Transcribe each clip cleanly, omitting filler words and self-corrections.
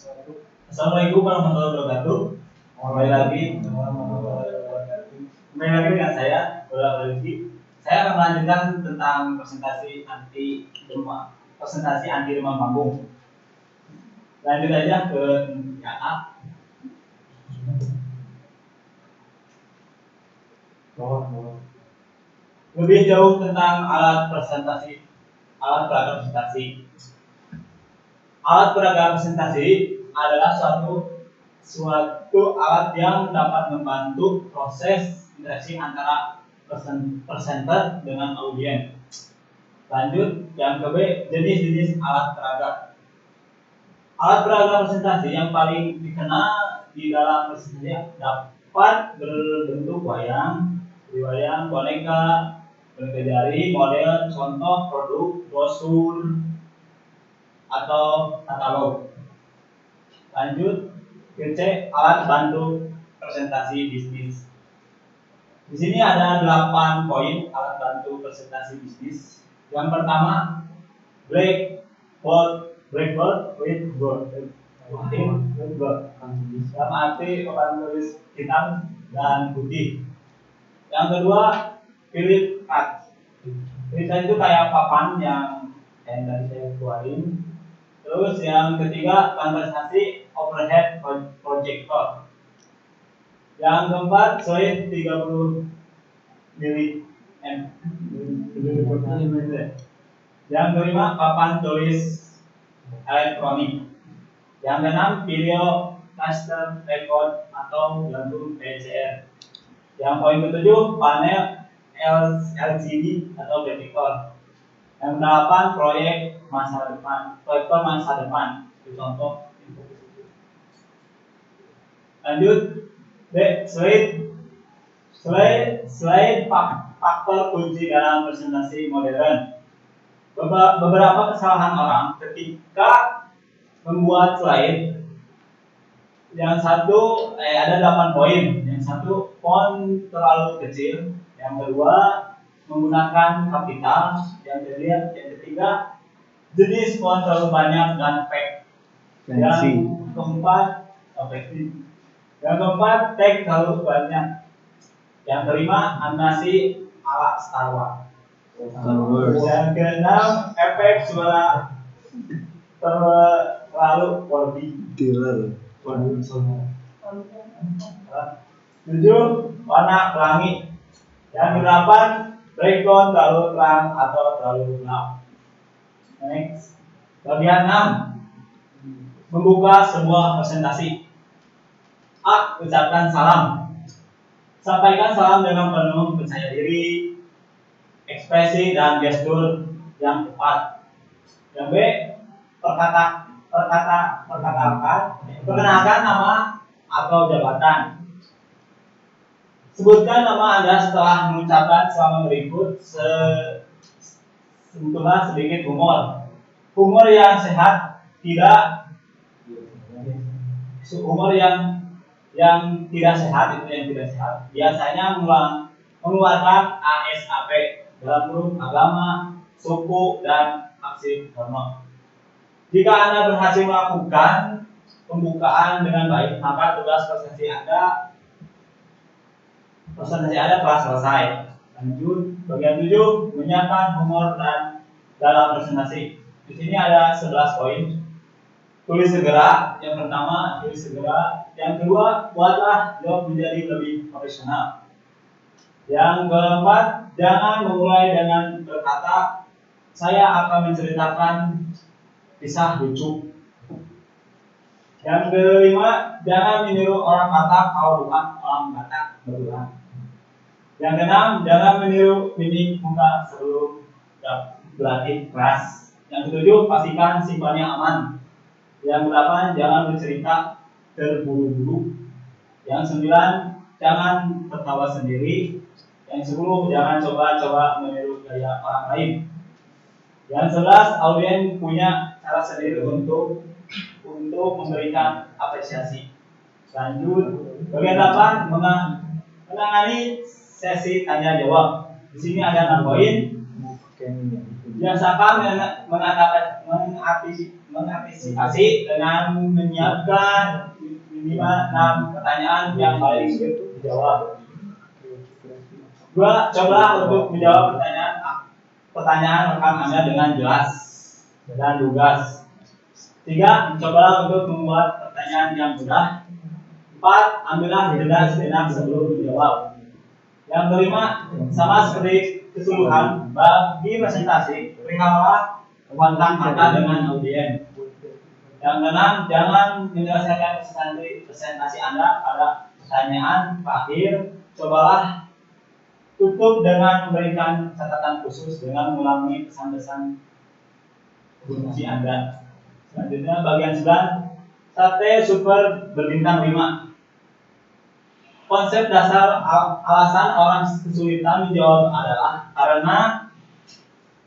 Assalamualaikum warahmatullahi wabarakatuh. Kembali lagi dengan saya, Bola Walidi. Saya akan melanjutkan tentang presentasi anti demam panggung. Lanjut aja ke yang A. Lebih jauh tentang alat peraga presentasi. Alat peraga presentasi adalah suatu alat yang dapat membantu proses interaksi antara presenter dengan audiens. Lanjut yang ke B, jenis-jenis alat peraga. Alat peraga presentasi yang paling dikenal di dalam presentasi dapat berbentuk wayang, boneka jari, model, contoh, produk, brosur, atau katalog. Lanjut ke C, alat bantu presentasi bisnis. Di sini ada 8 poin alat bantu presentasi bisnis. Yang pertama, blackboard with board. Dalam arti papan tulis hitam dan putih. Yang kedua, Philip card. Philip card itu kayak papan yang tadi saya keluarin. Terus yang ketiga, konversasi overhead projector. Yang keempat, slide 30 mm. Yang kelima, papan tulis elektronik. Yang keenam, video custom record atau gantung VCR. Yang poin ketujuh, panel LCD atau projector. Yang kedelapan, proyektor masa depan. Itu contoh. Lanjut, slide faktor kunci dalam presentasi modern. Beberapa kesalahan orang ketika membuat slide. Yang satu ada 8 poin. Yang satu, font terlalu kecil. Yang kedua, menggunakan kapital. Yang ketiga, jenis font terlalu banyak dan fake. Yang keempat, teks terlalu banyak. Yang kelima, animasi ala Star Wars. Yang keenam, efek suara terlalu 4D. 7, warna pelangi. Yang ke-8, background terlalu terang atau terlalu gelap. Next. Bagian 6, membuka sebuah presentasi. A. Ucapkan salam. Sampaikan salam dengan penuh percaya diri, ekspresi dan gestur yang tepat. Yang B. Perkenalkan nama atau jabatan. Sebutkan nama Anda setelah mengucapkan salam berikut. Sebutlah sedikit humor. Humor yang sehat, tidak tidak sehat, itu yang tidak sehat. Biasanya mengeluarkan ASAP dalam grup agama, suku, dan aksi hormat. Jika Anda berhasil melakukan pembukaan dengan baik, maka tugas presentasi Anda telah selesai. Lanjut, bagian 7, menyiapkan humor dan dalam presentasi. Di sini ada 11 poin. Tulis segera. Yang pertama, tulis segera. Yang kedua, buatlah jawab menjadi lebih profesional. Yang keempat, jangan memulai dengan berkata, saya akan menceritakan kisah lucu. Yang kelima, jangan meniru orang Batak kalau bukan orang Batak betulan. Yang keenam, jangan meniru mimik muka sebelum berlatih keras. Yang ketujuh, pastikan simpannya aman. Yang ke-8, jangan bercerita terburu-buru. Yang 9, jangan tertawa sendiri. Yang 10, jangan coba-coba meniru gaya orang lain. Yang 11, audiens punya cara sendiri untuk memberikan apresiasi. Lanjut, bagian 8, menangani sesi tanya jawab. Di sini ada 6 poin. Biasakan mengantisipasi dengan menyiapkan minimal 6 pertanyaan yang paling sulit dijawab. Dua, coba untuk menjawab pertanyaan rekan Anda dengan jelas dan lugas. 3, cobalah untuk membuat pertanyaan yang mudah. 4, ambillah jeda sejenak sebelum menjawab. Yang kelima, sama seperti keseluruhan bagi presentasi, berikanlah kontak mata dengan audiens. Yang keenam, jangan menyelesaikan presentasi Anda pada pertanyaan terakhir. Cobalah tutup dengan memberikan catatan khusus dengan mengulangi pesan-pesan kunci Anda. Selanjutnya bagian 9, sate super berbintang 5. Konsep dasar alasan orang kesulitan menjawab adalah karena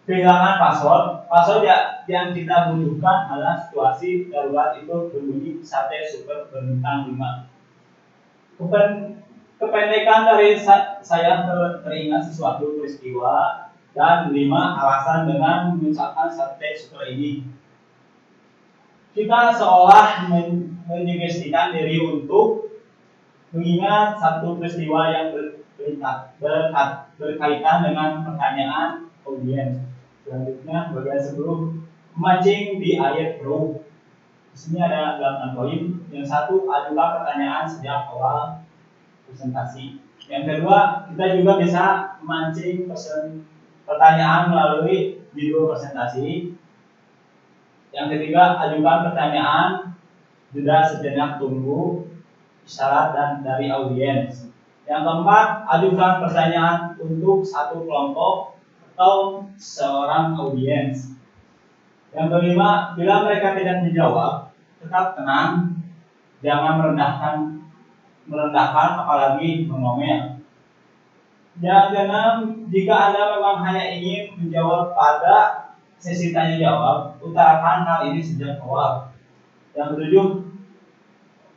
kehilangan password. Password yang kita butuhkan adalah situasi darurat itu berbunyi sate super berbintang 5. Kependekan dari saya teringat sesuatu peristiwa, dan 5 alasan dengan mengucapkan sate super ini. Kita seolah menyugestikan diri untuk mengingat satu peristiwa yang berkaitan dengan pertanyaan audiens. Selanjutnya bagian 10, memancing di air keruh. Di sini ada 8 poin. Yang 1, ajukan pertanyaan sejak awal presentasi. Yang kedua, kita juga bisa memancing pertanyaan melalui video presentasi. Yang ketiga, ajukan pertanyaan, jeda sejenak tunggu isyarat dan dari audiens. Yang keempat, ajukan pertanyaan untuk satu kelompok atau seorang audiens. Yang kelima, bila mereka tidak menjawab, tetap tenang, jangan merendahkan apalagi mengomel. Yang keenam, jika Anda memang hanya ingin menjawab pada sesi tanya jawab, utarakan hal ini sejak awal. Yang ketujuh,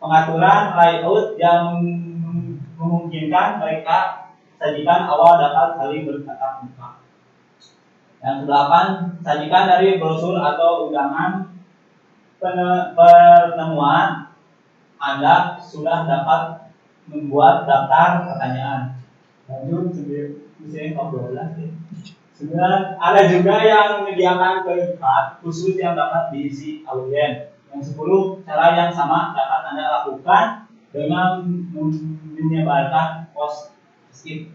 pengaturan layout yang memungkinkan mereka sajikan awal dapat saling bertatap muka. Yang kedelapan, sajikan dari brosur atau undangan pertemuan. Anda sudah dapat membuat daftar pertanyaan. Lanjut, misalnya 12. 9, ada juga yang menyediakan kalimat khusus yang dapat diisi audiens. Yang 10, cara yang sama dapat Anda lakukan dengan menyebarkan post-it.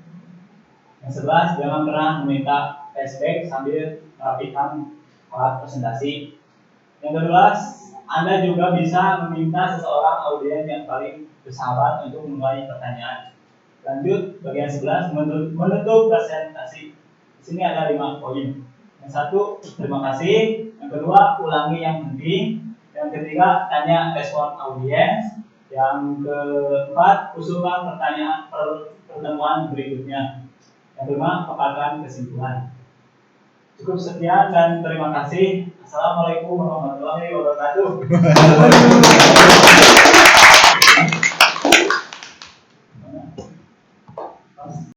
Yang 11, jangan pernah meminta flashback sambil merapikan alat presentasi. Yang 12, Anda juga bisa meminta seseorang audiens yang paling bersahabat untuk memulai pertanyaan. Lanjut, bagian 11, menutup presentasi. Di sini ada 5 poin. Yang 1, terima kasih. Yang kedua, ulangi yang penting. Yang ketiga, tanya respon audiens. Yang keempat, usulkan pertanyaan pertemuan berikutnya. Yang kelima, paparkan kesimpulan. Cukup sekian dan terima kasih. Assalamualaikum warahmatullahi wabarakatuh.